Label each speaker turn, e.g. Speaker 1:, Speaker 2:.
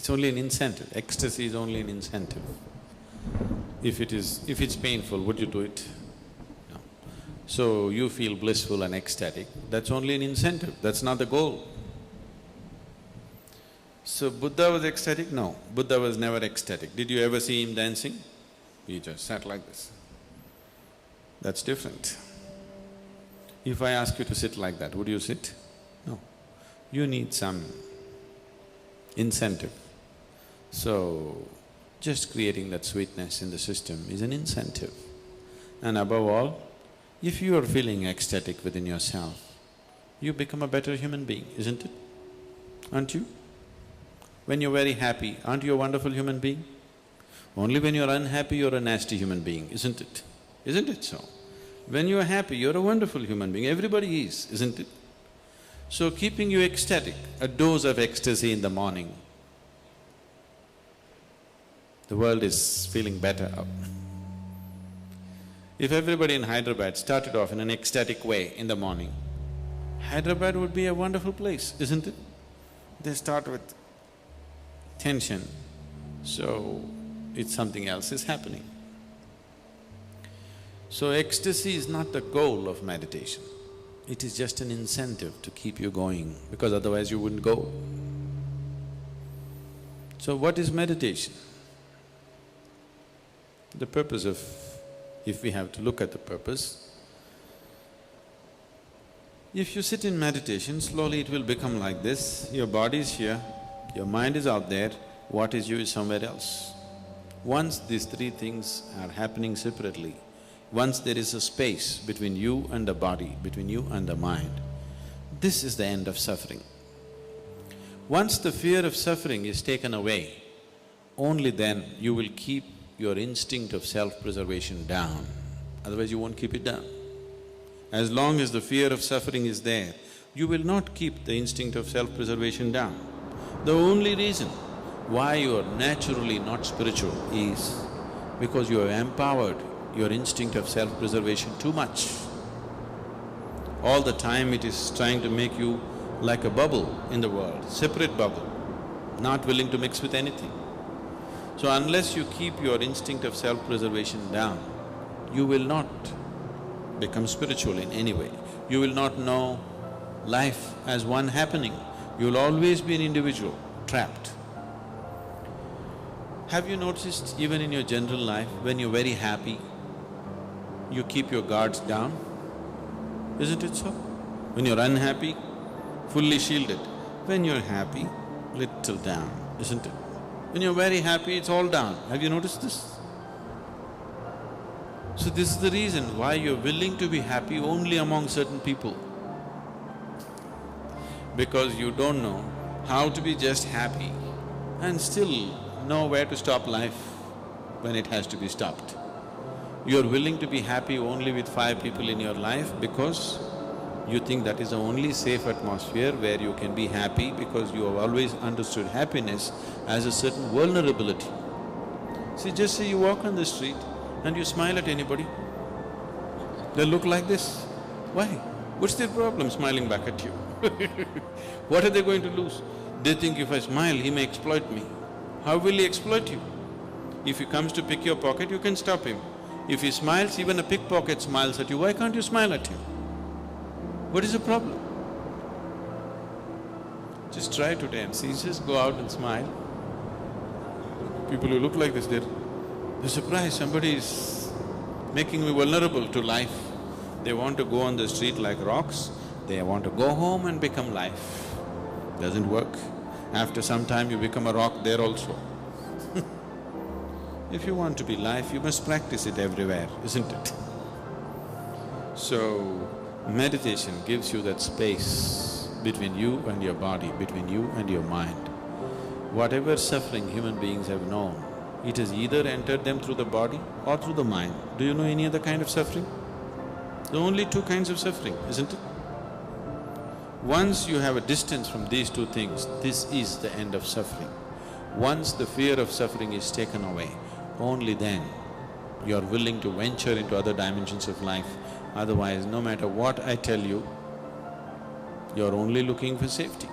Speaker 1: It's only an incentive. Ecstasy is only an incentive. If it's painful, would you do it? No. So you feel blissful and ecstatic, that's only an incentive, that's not the goal. So Buddha was ecstatic? No, Buddha was never ecstatic. Did you ever see him dancing? He just sat like this. That's different. If I ask you to sit like that, would you sit? No. You need some incentive. So, just creating that sweetness in the system is an incentive. And above all, if you are feeling ecstatic within yourself, you become a better human being, isn't it? Aren't you? When you're very happy, aren't you a wonderful human being? Only when you're unhappy, you're a nasty human being, isn't it? Isn't it so? When you're happy, you're a wonderful human being, everybody is, isn't it? So keeping you ecstatic, a dose of ecstasy in the morning, the world is feeling better. If everybody in Hyderabad started off in an ecstatic way in the morning, Hyderabad would be a wonderful place, isn't it? They start with tension, so it's something else is happening. So ecstasy is not the goal of meditation, it is just an incentive to keep you going, because otherwise you wouldn't go. So what is meditation? The purpose of… if we have to look at the purpose, if you sit in meditation, slowly it will become like this, your body is here, your mind is out there, what is you is somewhere else. Once these three things are happening separately, once there is a space between you and the body, between you and the mind, this is the end of suffering. Once the fear of suffering is taken away, only then you will keep your instinct of self-preservation down, otherwise you won't keep it down. As long as the fear of suffering is there, you will not keep the instinct of self-preservation down. The only reason why you are naturally not spiritual is because you have empowered your instinct of self-preservation too much. All the time it is trying to make you like a bubble in the world, separate bubble, not willing to mix with anything. So unless you keep your instinct of self-preservation down, you will not become spiritual in any way. You will not know life as one happening. You will always be an individual, trapped. Have you noticed even in your general life, when you're very happy, you keep your guards down? Isn't it so? When you're unhappy, fully shielded. When you're happy, little down, isn't it? When you're very happy, it's all down. Have you noticed this? So this is the reason why you're willing to be happy only among certain people. Because you don't know how to be just happy and still know where to stop life when it has to be stopped. You're willing to be happy only with 5 people in your life because you think that is the only safe atmosphere where you can be happy, because you have always understood happiness as a certain vulnerability. See, just say you walk on the street and you smile at anybody, they'll look like this. Why? What's their problem smiling back at you? What are they going to lose? They think if I smile, he may exploit me. How will he exploit you? If he comes to pick your pocket, you can stop him. If he smiles, even a pickpocket smiles at you, why can't you smile at him? What is the problem? Just try today and see, just go out and smile. People who look like this, they're surprised, somebody is making me vulnerable to life. They want to go on the street like rocks, they want to go home and become life. Doesn't work. After some time you become a rock there also. If you want to be life, you must practice it everywhere, isn't it? So, meditation gives you that space between you and your body, between you and your mind. Whatever suffering human beings have known, it has either entered them through the body or through the mind. Do you know any other kind of suffering? There are only 2 kinds of suffering, isn't it? Once you have a distance from these 2 things, this is the end of suffering. Once the fear of suffering is taken away, only then you are willing to venture into other dimensions of life. Otherwise, no matter what I tell you, you're only looking for safety.